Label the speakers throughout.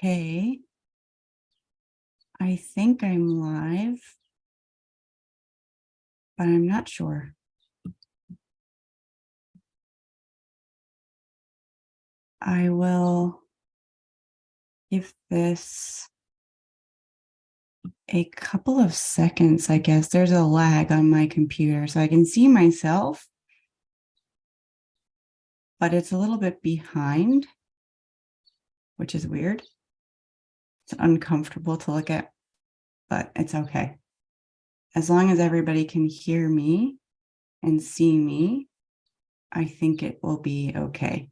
Speaker 1: Okay. I think I'm live, but I'm not sure. I will give this a couple of seconds, I guess. There's a lag on my computer, so I can see myself, but it's a little bit behind, which is weird. It's uncomfortable to look at, but it's okay. As long as everybody can hear me and see me, I think it will be okay.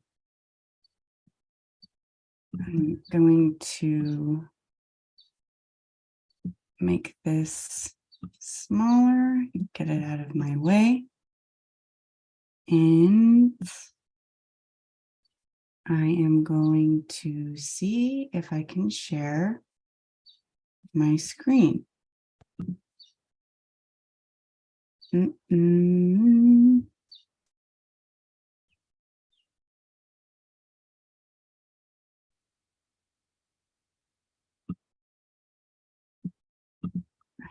Speaker 1: I'm going to make this smaller, get it out of my way. And I am going to see if I can share my screen. I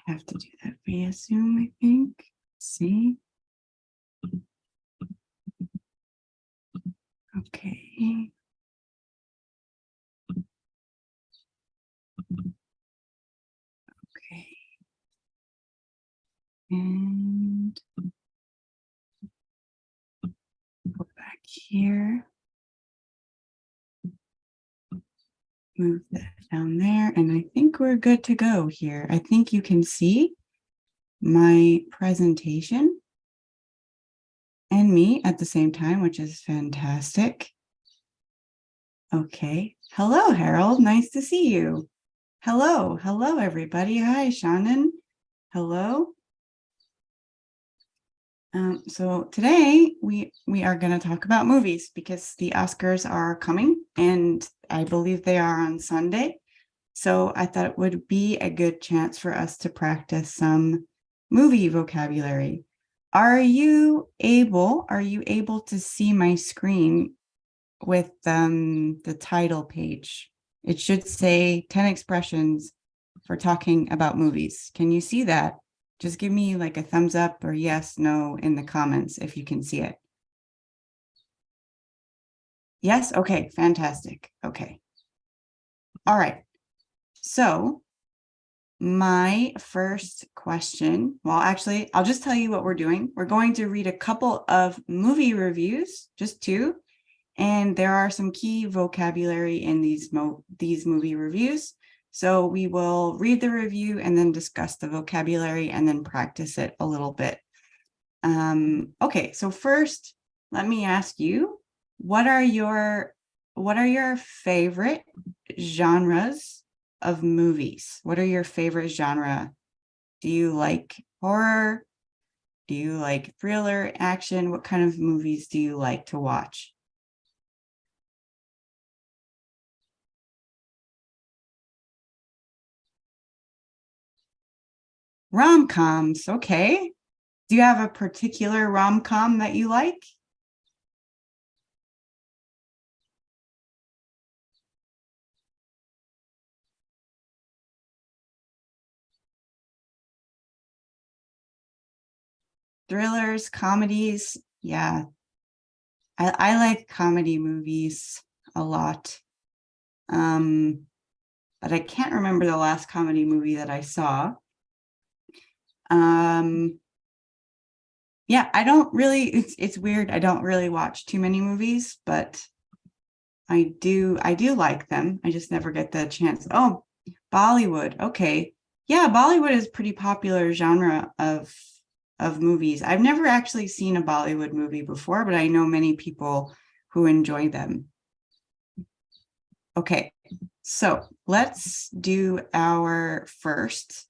Speaker 1: have to do that via Zoom, I think. See? Okay. Okay. And go back here. Move that down there. And I think we're good to go here. I think you can see my presentation and me at the same time, which is fantastic. Okay. Hello, Harold. Nice to see you. Hello. Hello, everybody. Hi, Shannon. Hello. So today we are going to talk about movies because the Oscars are coming and I believe they are on Sunday. So I thought it would be a good chance for us to practice some movie vocabulary. Are you able to see my screen with the title page? It should say 10 expressions for talking about movies. Can you see that? Just give me like a thumbs up or yes, no in the comments if you can see it. Yes? Okay, fantastic. Okay. All right. So my first question, well, actually, I'll just tell you what we're doing. We're going to read a couple of movie reviews, just two, and there are some key vocabulary in these movie reviews. So we will read the review and then discuss the vocabulary and then practice it a little bit. Okay, so first, let me ask you, what are your favorite genres of movies? What are your favorite genre? Do you like horror? Do you like thriller, action? What kind of movies do you like to watch? Rom-coms, okay. Do you have a particular rom-com that you like? Thrillers, comedies, yeah. I like comedy movies a lot. But I can't remember the last comedy movie that I saw. Yeah, I don't really, it's weird. I don't really watch too many movies, but I do like them. I just never get the chance. Oh, Bollywood. Okay. Yeah, Bollywood is pretty popular genre of movies. I've never actually seen a Bollywood movie before, but I know many people who enjoy them. Okay, so let's do our first.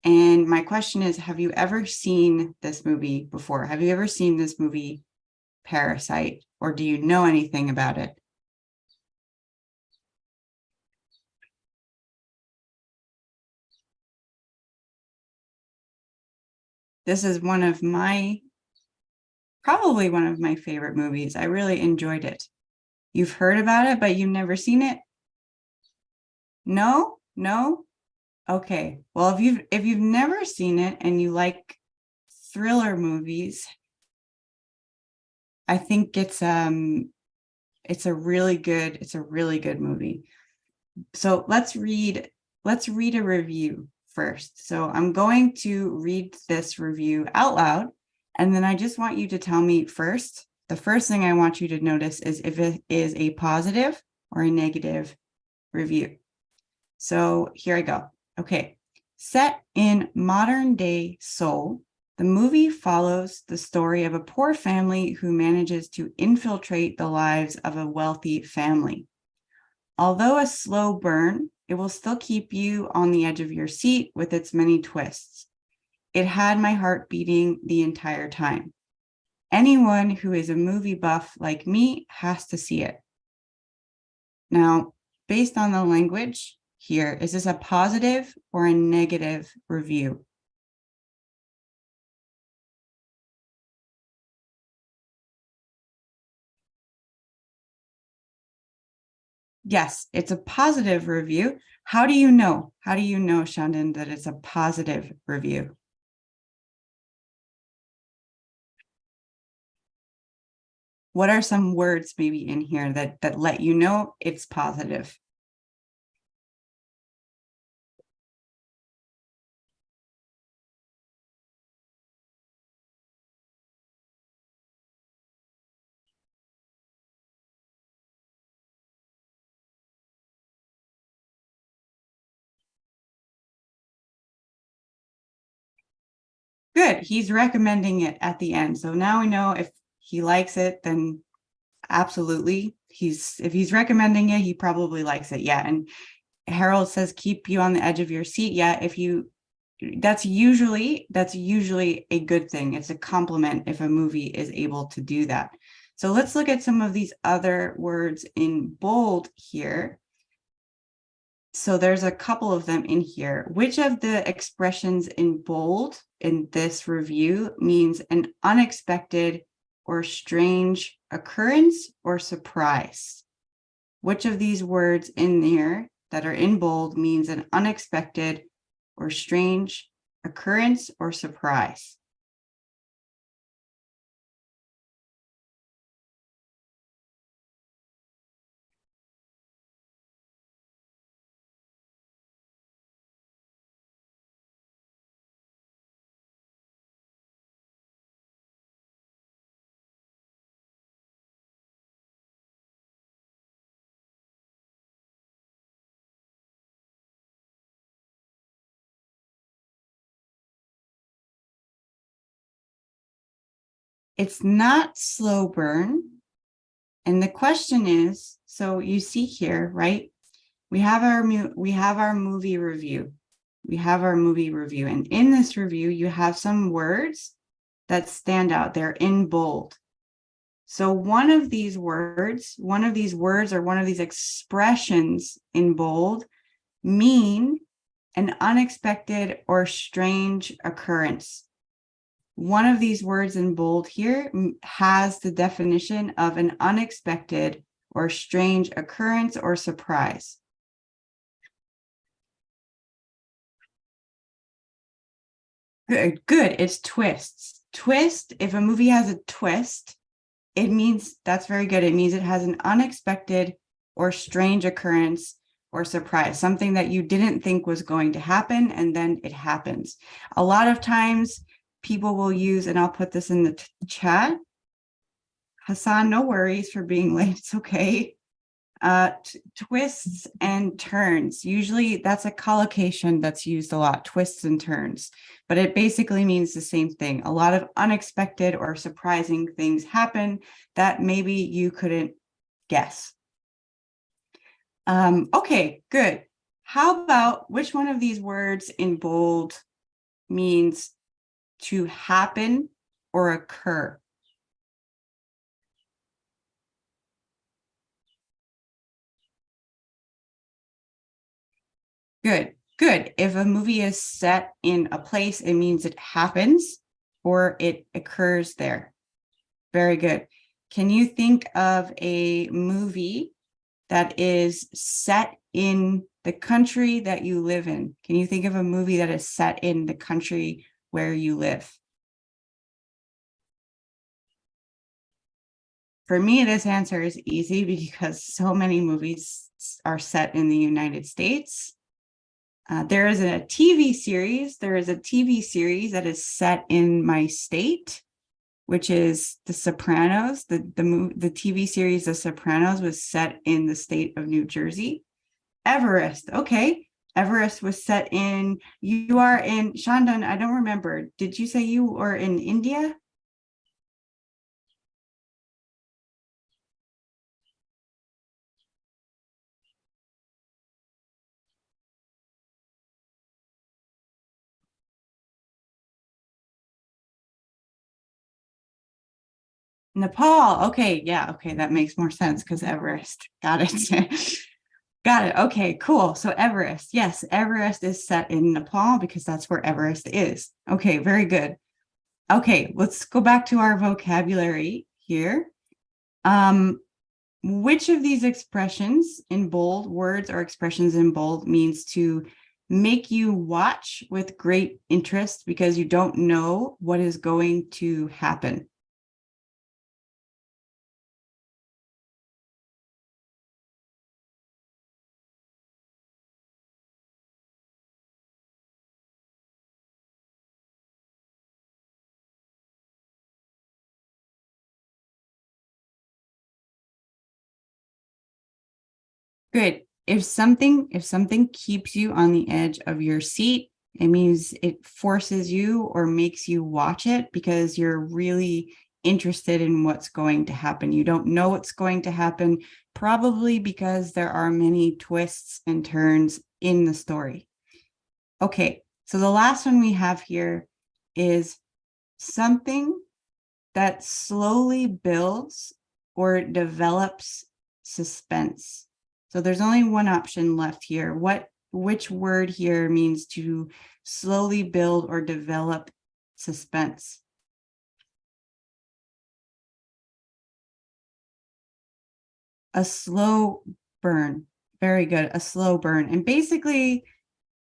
Speaker 1: And my question is, have you ever seen this movie before? Have you ever seen this movie, Parasite, or do you know anything about it? This is probably one of my favorite movies. I really enjoyed it. You've heard about it, but you've never seen it? No? No? Okay. Well, if you've never seen it and you like thriller movies, I think it's a really good movie. So let's read a review first. So I'm going to read this review out loud, and then I just want you to tell me first. The first thing I want you to notice is if it is a positive or a negative review. So here I go. Okay. Set in modern day Seoul, the movie follows the story of a poor family who manages to infiltrate the lives of a wealthy family. Although a slow burn, it will still keep you on the edge of your seat with its many twists. It had my heart beating the entire time. Anyone who is a movie buff like me has to see it. Now, based on the language here, is this a positive or a negative review? Yes, it's a positive review. How do you know? How do you know, Shandon, that it's a positive review? What are some words maybe in here that let you know it's positive? Good. He's recommending it at the end. So now we know if he likes it, then absolutely. If he's recommending it, he probably likes it. Yeah. And Harold says keep you on the edge of your seat. Yeah, that's usually a good thing. It's a compliment if a movie is able to do that. So let's look at some of these other words in bold here. So there's a couple of them in here. Which of the expressions in bold in this review means an unexpected or strange occurrence or surprise? Which of these words in there that are in bold means an unexpected or strange occurrence or surprise? It's not slow burn. And the question is, so you see here, right? We have our movie review. We have our movie review. And in this review, you have some words that stand out. They're in bold. So one of these words or one of these expressions in bold mean an unexpected or strange occurrence. One of these words in bold here has the definition of an unexpected or strange occurrence or surprise. Good. It's twists. Twist, if a movie has a twist, it means that's very good. It means it has an unexpected or strange occurrence or surprise, something that you didn't think was going to happen, and then it happens. A lot of times people will use, and I'll put this in the chat. Hassan, no worries for being late. It's okay. Twists and turns. Usually that's a collocation that's used a lot, twists and turns, but it basically means the same thing. A lot of unexpected or surprising things happen that maybe you couldn't guess. Okay, good. How about which one of these words in bold means to happen or occur? Good. If a movie is set in a place, it means it happens or it occurs there. Very good. Can you think of a movie that is set in the country that you live in. Can you think of a movie that is set in the country where you live? For me, this answer is easy because so many movies are set in the United States. There is a TV series. There is a TV series that is set in my state, which is The Sopranos. The TV series The Sopranos was set in the state of New Jersey. Everest. Okay. Everest was set in, you are in, Shandon, I don't remember. Did you say you were in India? Nepal. Okay. Yeah. Okay. That makes more sense because Everest. Got it. Got it. Okay, cool. So Everest. Yes, Everest is set in Nepal because that's where Everest is. Okay, very good. Okay, let's go back to our vocabulary here. Which of these expressions in bold, words or expressions in bold, means to make you watch with great interest because you don't know what is going to happen? Good. If something keeps you on the edge of your seat, it means it forces you or makes you watch it because you're really interested in what's going to happen. You don't know what's going to happen, probably because there are many twists and turns in the story. Okay, so the last one we have here is something that slowly builds or develops suspense. So there's only one option left here. Which word here means to slowly build or develop suspense? A slow burn. Very good. A slow burn. And basically,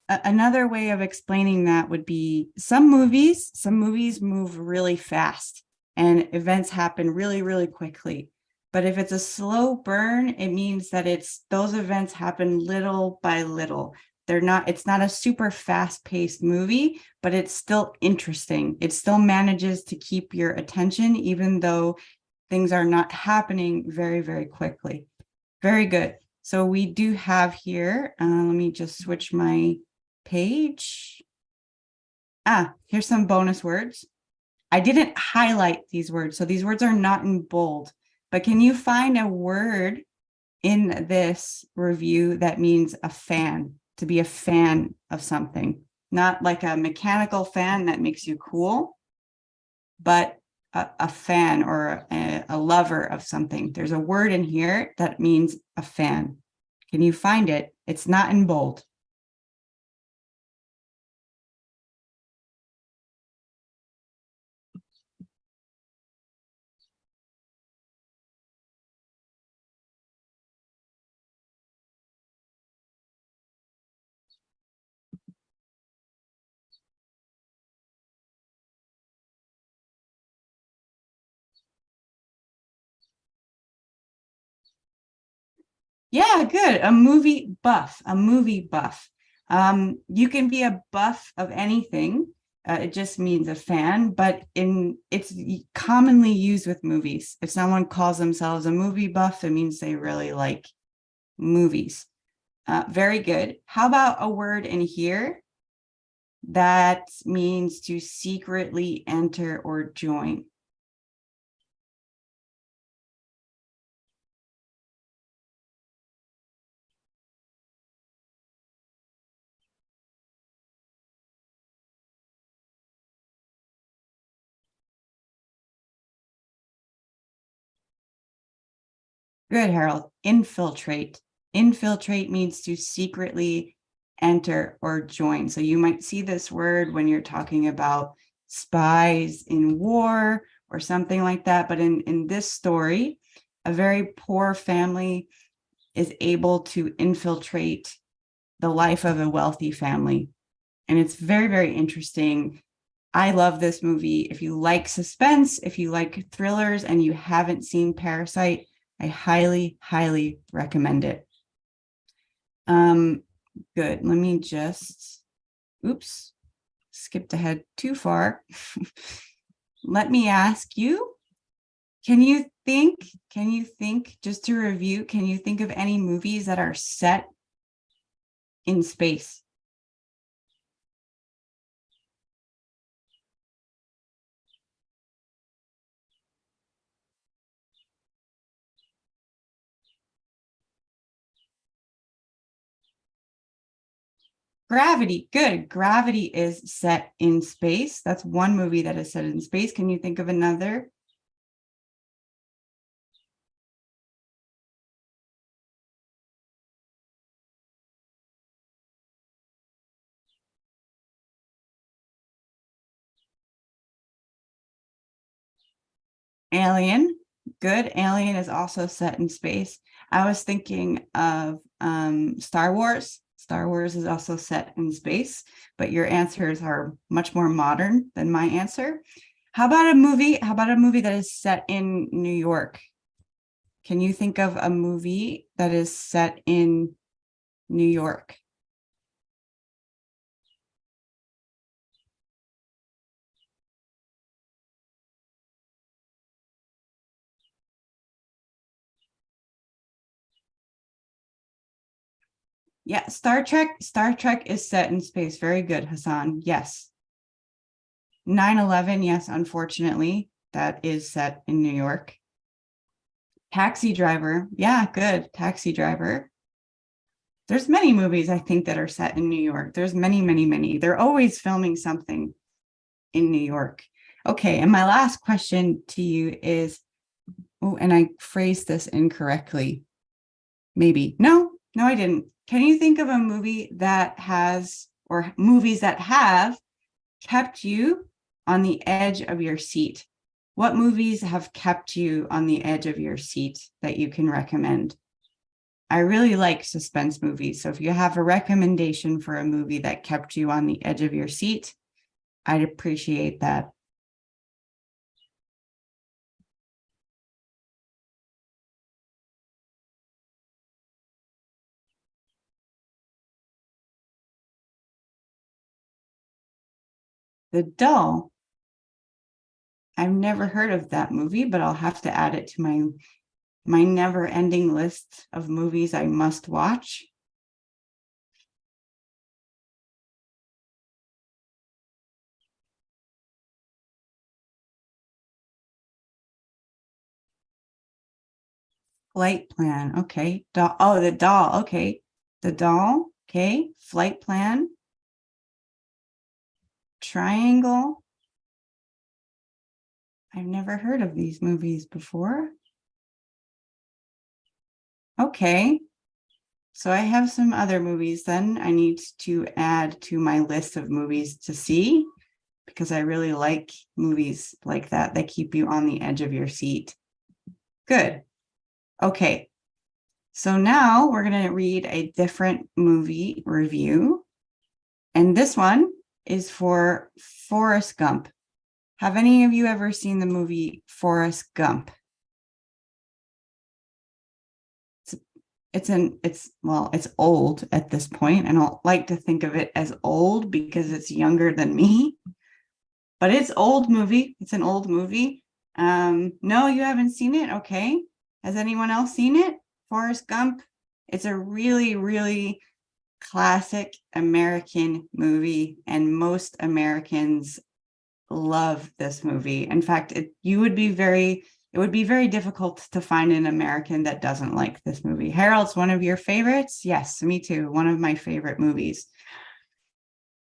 Speaker 1: another way of explaining that would be some movies move really fast and events happen really, really quickly. But if it's a slow burn, it means that those events happen little by little. It's not a super fast-paced movie, but it's still interesting. It still manages to keep your attention, even though things are not happening very, very quickly. Very good. So we do have here, let me just switch my page. Here's some bonus words. I didn't highlight these words, so these words are not in bold, but can you find a word in this review that means a fan, to be a fan of something? Not like a mechanical fan that makes you cool, but a fan or a lover of something. There's a word in here that means a fan. Can you find it? It's not in bold. Yeah, good. A movie buff, a movie buff. You can be a buff of anything. It just means a fan, but it's commonly used with movies. If someone calls themselves a movie buff, it means they really like movies. Very good. How about a word in here that means to secretly enter or join? Good, Harold. Infiltrate. Infiltrate means to secretly enter or join. So you might see this word when you're talking about spies in war or something like that. But in this story, a very poor family is able to infiltrate the life of a wealthy family. And it's very, very interesting. I love this movie. If you like suspense, if you like thrillers, and you haven't seen Parasite, I highly, highly recommend it. Good. Let me just, oops, skipped ahead too far. Let me ask you, can you think, just to review, can you think of any movies that are set in space? Gravity, good. Gravity is set in space. That's one movie that is set in space. Can you think of another? Alien, good. Alien is also set in space. I was thinking of Star Wars. Star Wars is also set in space, but your answers are much more modern than my answer. How about a movie? How about a movie that is set in New York? Can you think of a movie that is set in New York? Yeah, Star Trek. Star Trek is set in space. Very good, Hassan. Yes. 9/11. Yes, unfortunately, that is set in New York. Taxi Driver. Yeah, good. Taxi Driver. There's many movies I think that are set in New York. There's many, many, many. They're always filming something in New York. Okay, and my last question to you is, oh, and I phrased this incorrectly. Maybe. No, I didn't. Can you think of a movie that has, or movies that have kept you on the edge of your seat? What movies have kept you on the edge of your seat that you can recommend? I really like suspense movies. So if you have a recommendation for a movie that kept you on the edge of your seat, I'd appreciate that. The Dull. I've never heard of that movie, but I'll have to add it to my never-ending list of movies I must watch. Flight Plan. Okay. Oh, The Doll. Okay. The Doll. Okay. Flight Plan. Triangle. I've never heard of these movies before. Okay. So I have some other movies then I need to add to my list of movies to see, because I really like movies like that keep you on the edge of your seat. Good. Okay. So now we're going to read a different movie review. And this one is for Forrest Gump. Have any of you ever seen the movie Forrest Gump? It's old at this point. I don't like to think of it as old because it's younger than me, but it's old movie. It's an old movie. No, you haven't seen it. Okay. Has anyone else seen it? Forrest Gump. It's a really, really classic American movie, and most Americans love this movie. In fact, it would be very difficult to find an American that doesn't like this movie. Harold's one of your favorites? Yes, me too. One of my favorite movies.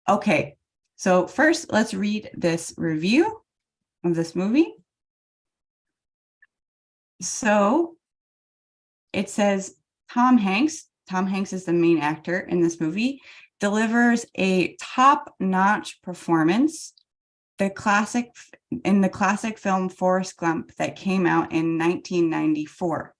Speaker 1: Okay, so first let's read this review of this movie. So it says Tom Hanks is the main actor in this movie, delivers a top-notch performance. In the classic film Forrest Gump that came out in 1994.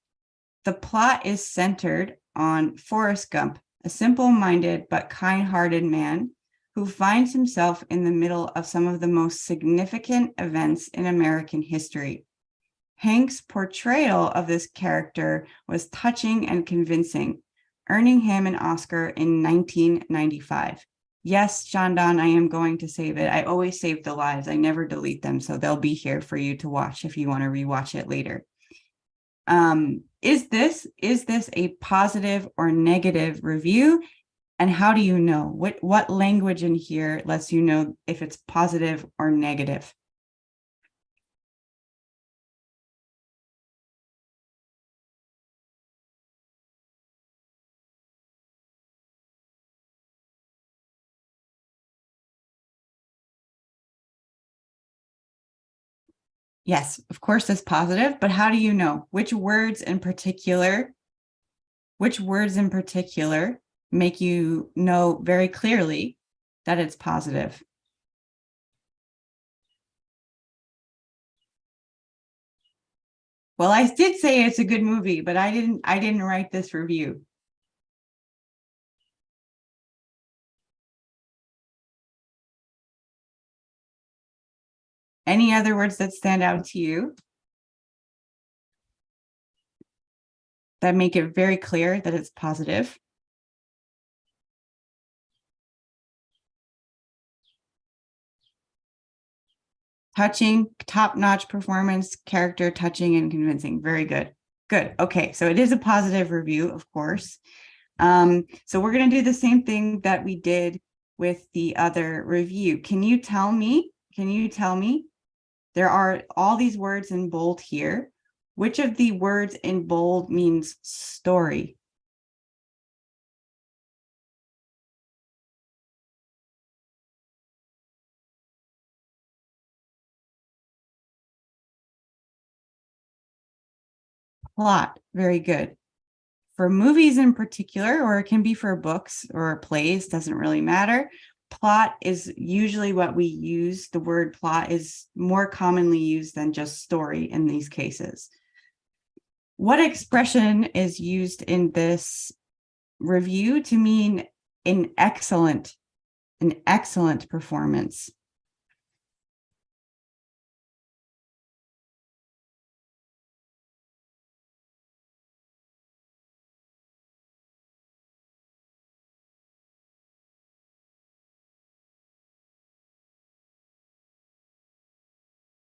Speaker 1: The plot is centered on Forrest Gump, a simple-minded but kind-hearted man who finds himself in the middle of some of the most significant events in American history. Hank's portrayal of this character was touching and convincing, earning him an Oscar in 1995. Yes, Shandon, I am going to save it. I always save the lives. I never delete them, so they'll be here for you to watch if you want to rewatch it later. Is this a positive or negative review? And how do you know? What language in here lets you know if it's positive or negative? Yes, of course it's positive, but how do you know? Which words in particular make you know very clearly that it's positive? Well, I did say it's a good movie, but I didn't write this review. Any other words that stand out to you that make it very clear that it's positive? Touching, top-notch performance, character, touching and convincing. Very good. Good. Okay, so it is a positive review, of course. So we're going to do the same thing that we did with the other review. Can you tell me, there are all these words in bold here. Which of the words in bold means story? Plot. Very good. For movies in particular, or it can be for books or plays, doesn't really matter. Plot is usually what we use. The word plot is more commonly used than just story in these cases. What expression is used in this review to mean an excellent performance?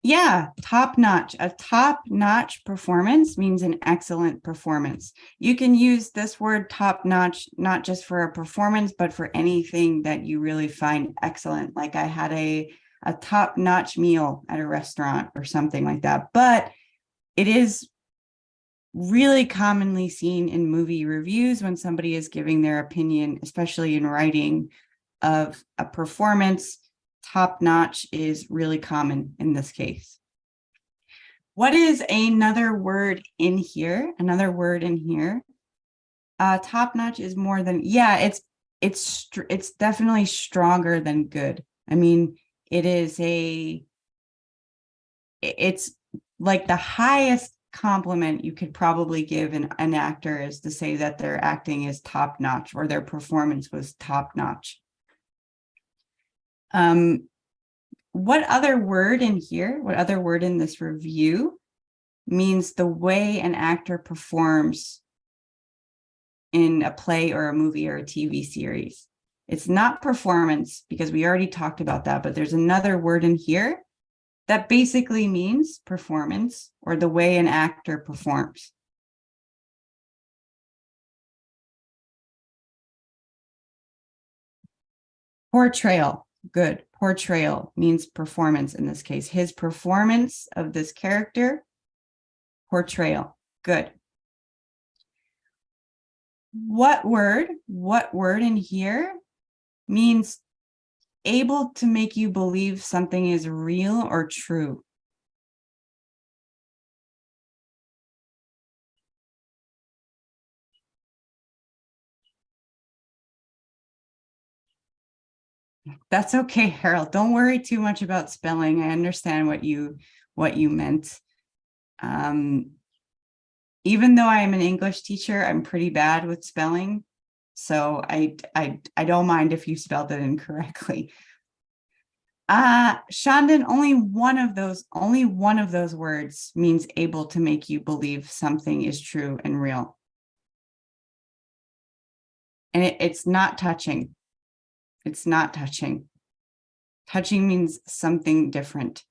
Speaker 1: Yeah, top notch. A top notch performance means an excellent performance. You can use this word top notch not just for a performance, but for anything that you really find excellent. Like I had a top notch meal at a restaurant or something like that. But it is really commonly seen in movie reviews when somebody is giving their opinion, especially in writing, of a performance. Top notch is really common in this case. What is another word in here? Top notch is more than, yeah, it's definitely stronger than good. I mean, it's like the highest compliment you could probably give an actor is to say that their acting is top notch or their performance was top notch. What other word in this review means the way an actor performs in a play or a movie or a TV series? It's not performance because we already talked about that, but there's another word in here that basically means performance or the way an actor performs. Portrayal. Good. Portrayal means performance in this case. His performance of this character, portrayal. Good. What word in here means able to make you believe something is real or true? That's okay, Harold. Don't worry too much about spelling. I understand what you meant. Even though I am an English teacher, I'm pretty bad with spelling. So I don't mind if you spelled it incorrectly. Shandon, only one of those words means able to make you believe something is true and real. And it's not touching. It's not touching. Touching means something different.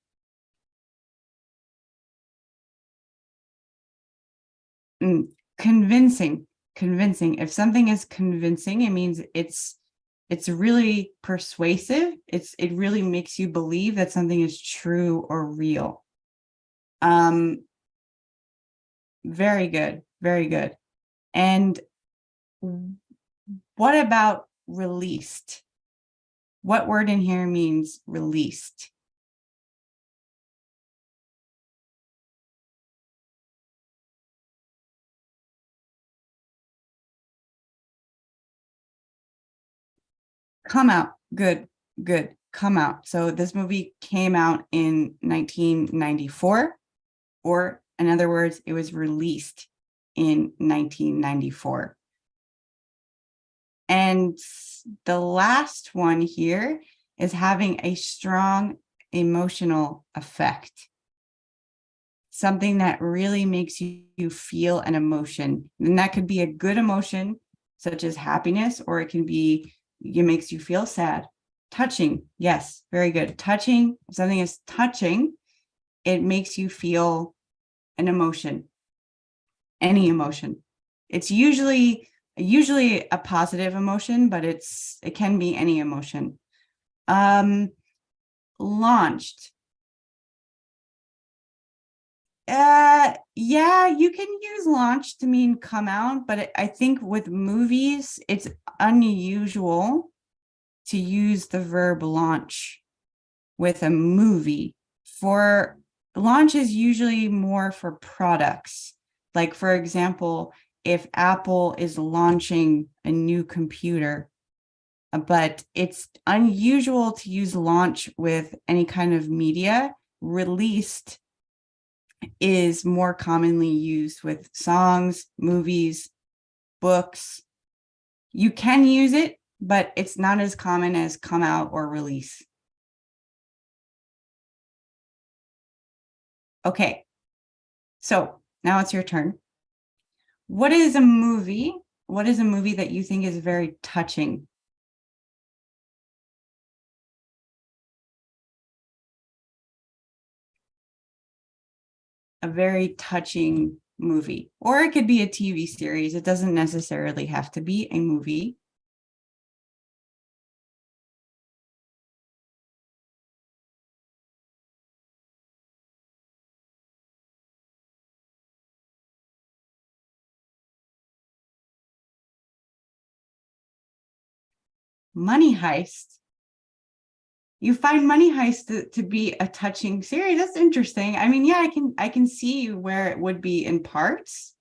Speaker 1: Convincing. If something is convincing, it means it's really persuasive. It really makes you believe that something is true or real. Very good. Very good. And what about released? What word in here means released? Come out. Good. Come out. So this movie came out in 1994, or in other words, it was released in 1994. And the last one here is having a strong emotional effect. Something that really makes you feel an emotion. And that could be a good emotion, such as happiness, or it can be, it makes you feel sad. Touching, yes, very good. Touching, if something is touching, it makes you feel an emotion, any emotion. It's usually a positive emotion, but it can be any emotion. Launched. Yeah, you can use launch to mean come out, but I think with movies, it's unusual to use the verb launch with a movie. For launch is usually more for products. Like, for example, if Apple is launching a new computer, but it's unusual to use launch with any kind of media. Released is more commonly used with songs, movies, books. You can use it, but it's not as common as come out or release. Okay, so now it's your turn. What is a movie? What is a movie that you think is very touching? A very touching movie, or it could be a TV series. It doesn't necessarily have to be a movie. Money Heist. You find Money Heist to be a touching series. That's interesting. I mean, yeah, I can see where it would be in parts.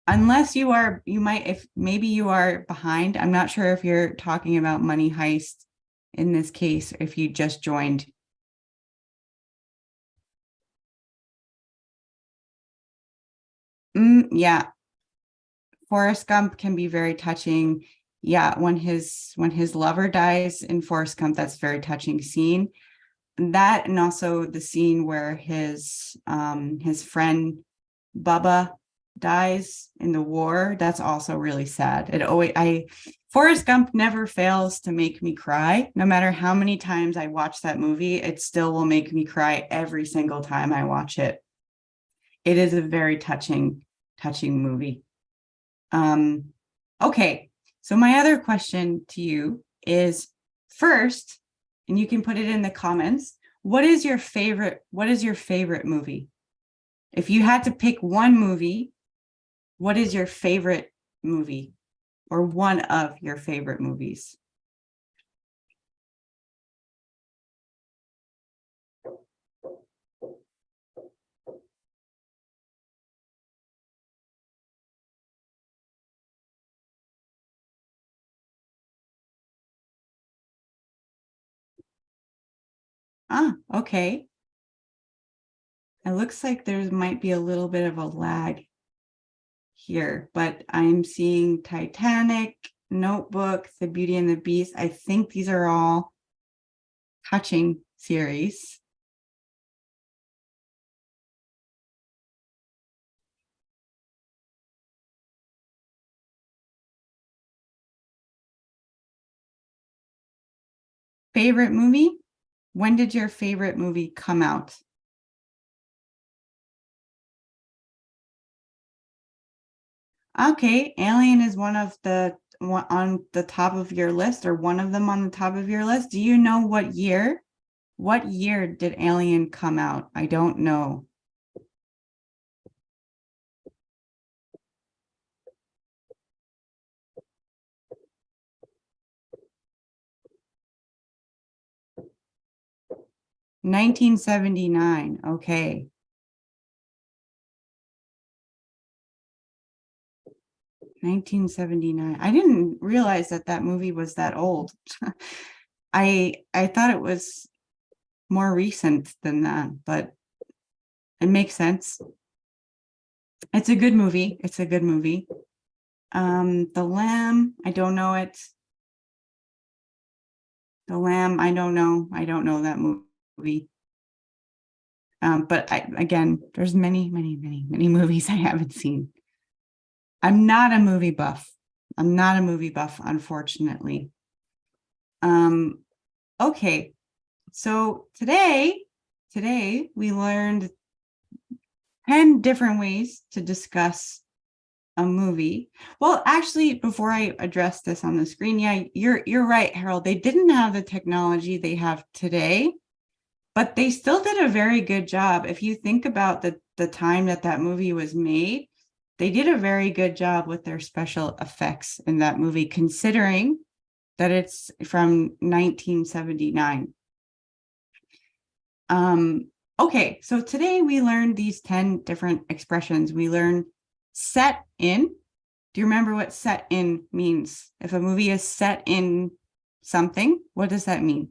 Speaker 1: Unless you might, if maybe you are behind. I'm not sure if you're talking about Money Heist in this case, if you just joined. Yeah, Forrest Gump can be very touching. Yeah, when his lover dies in Forrest Gump, that's a very touching scene. That, and also the scene where his friend Bubba dies in the war, that's also really sad. Forrest Gump never fails to make me cry. No matter how many times I watch that movie, it still will make me cry every single time I watch it. It is a very touching movie. Okay, so my other question to you is, first, and you can put it in the comments, what is your favorite movie? If you had to pick one movie, what is your favorite movie, or one of your favorite movies? Okay. It looks like there might be a little bit of a lag here, but I'm seeing Titanic, Notebook, The Beauty and the Beast. I think these are all touching series. Favorite movie? When did your favorite movie come out? Okay, Alien is one of the one on the top of your list, or one of them on the top of your list. Do you know what year? What year did Alien come out? I don't know. 1979. Okay. 1979. I didn't realize that that movie was that old. I thought it was more recent than that, but it makes sense. It's a good movie. It's a good movie. The Lamb, I don't know it. The Lamb, I don't know. I don't know that movie. But again, there's many movies I haven't seen. I'm not a movie buff. I'm not a movie buff, unfortunately. Okay. So today we learned 10 different ways to discuss a movie. Well, actually, before I address this on the screen, yeah, you're right, Harold. They didn't have the technology they have today, but they still did a very good job. If you think about the time that that movie was made, they did a very good job with their special effects in that movie, considering that it's from 1979. Okay, so today we learned these 10 different expressions. We learned set in. Do you remember what set in means? If a movie is set in something, what does that mean?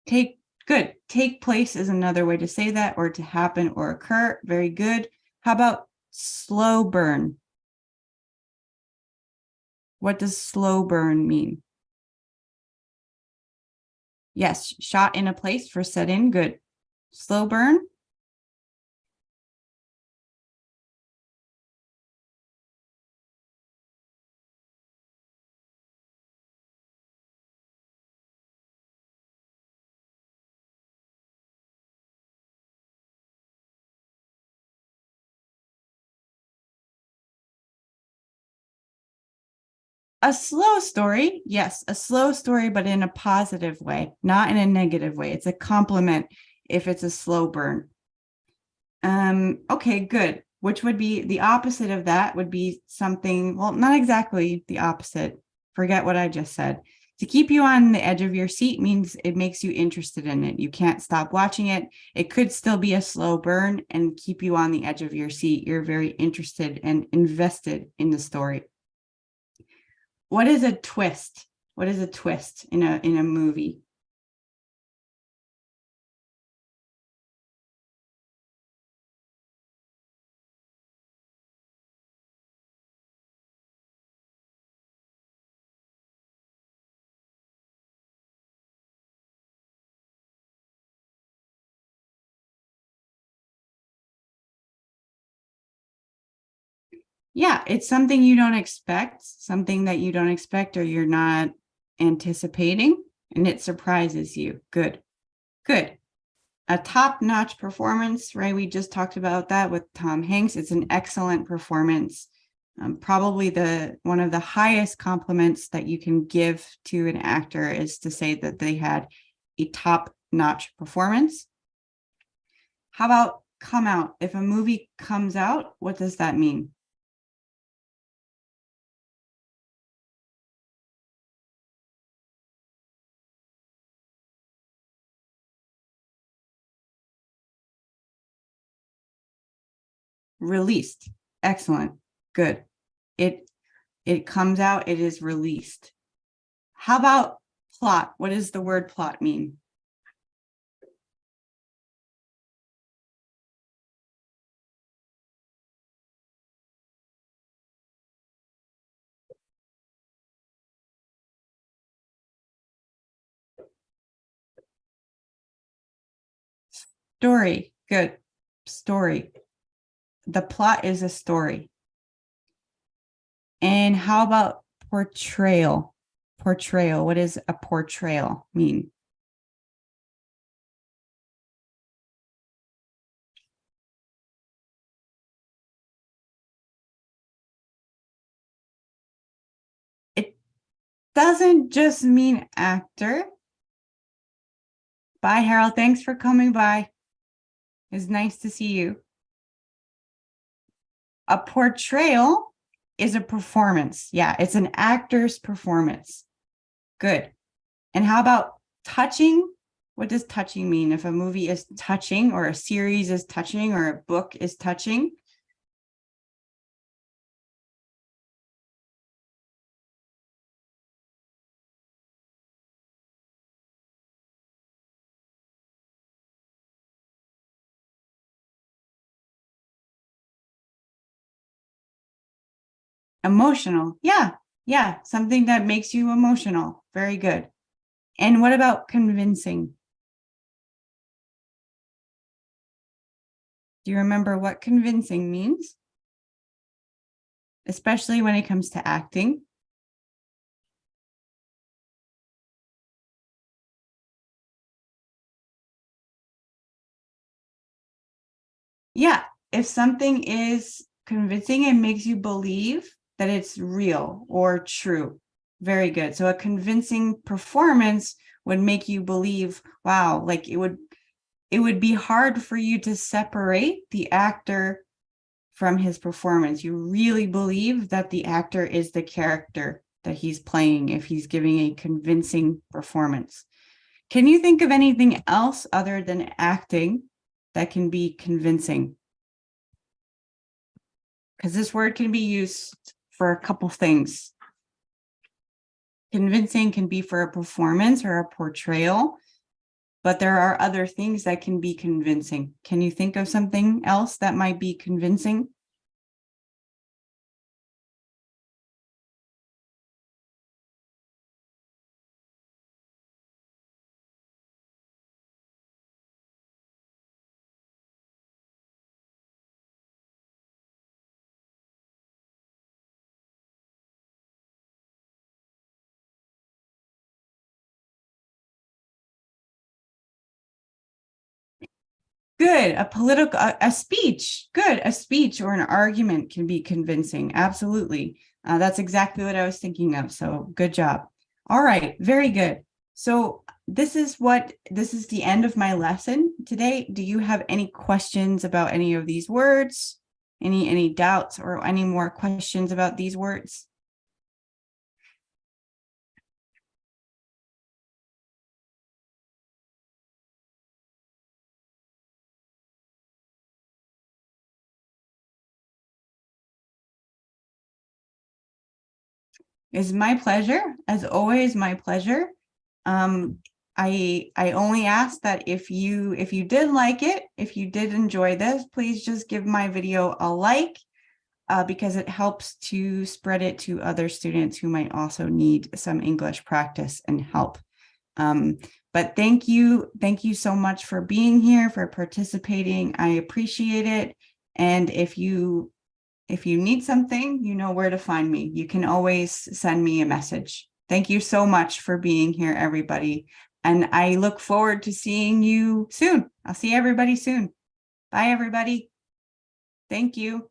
Speaker 1: Take good. Take place is another way to say that, or to happen or occur. Very good. How about slow burn? What does slow burn mean? Yes, shot in a place for set in. Good. Slow burn. A slow story, yes, a slow story, but in a positive way, not in a negative way. It's a compliment if it's a slow burn. Okay, good. Which would be the opposite of that would be something, well, not exactly the opposite. Forget what I just said. To keep you on the edge of your seat means it makes you interested in it. You can't stop watching it. It could still be a slow burn and keep you on the edge of your seat. You're very interested and invested in the story. What is a twist? What is a twist in a movie? Yeah, it's something you don't expect, something that you don't expect or you're not anticipating, and it surprises you. Good. Good. A top-notch performance, right? We just talked about that with Tom Hanks. It's an excellent performance. Probably the one of the highest compliments that you can give to an actor is to say that they had a top-notch performance. How about come out? If a movie comes out, what does that mean? Released. Excellent. Good. It comes out, it is released. How about plot? What does the word plot mean? Story. Good. Story. The plot is a story. And how about portrayal? Portrayal. What does a portrayal mean? It doesn't just mean actor. Bye, Harold. Thanks for coming by. It's nice to see you. A portrayal is a performance. Yeah, it's an actor's performance. Good. And how about touching? What does touching mean? If a movie is touching, or a series is touching, or a book is touching? Emotional. Yeah. Yeah. Something that makes you emotional. Very good. And what about convincing? Do you remember what convincing means? Especially when it comes to acting. Yeah. If something is convincing, it makes you believe that it's real or true. Very good. So a convincing performance would make you believe, wow, like it would be hard for you to separate the actor from his performance. You really believe that the actor is the character that he's playing if he's giving a convincing performance. Can you think of anything else other than acting that can be convincing? Because this word can be used for a couple things. Convincing can be for a performance or a portrayal, but there are other things that can be convincing. Can you think of something else that might be convincing? Good. A political, a speech. Good. A speech or an argument can be convincing. Absolutely. That's exactly what I was thinking of. So good job. All right. Very good. So this is the end of my lesson today. Do you have any questions about any of these words? Any doubts or any more questions about these words? It's my pleasure. As always, my pleasure. Um, I only ask that if you did like it, if you did enjoy this, please just give my video a like, because it helps to spread it to other students who might also need some English practice and help. But thank you so much for being here, for participating. I appreciate it. And if you need something, you know where to find me. You can always send me a message. Thank you so much for being here, everybody. And I look forward to seeing you soon. I'll see everybody soon. Bye, everybody. Thank you.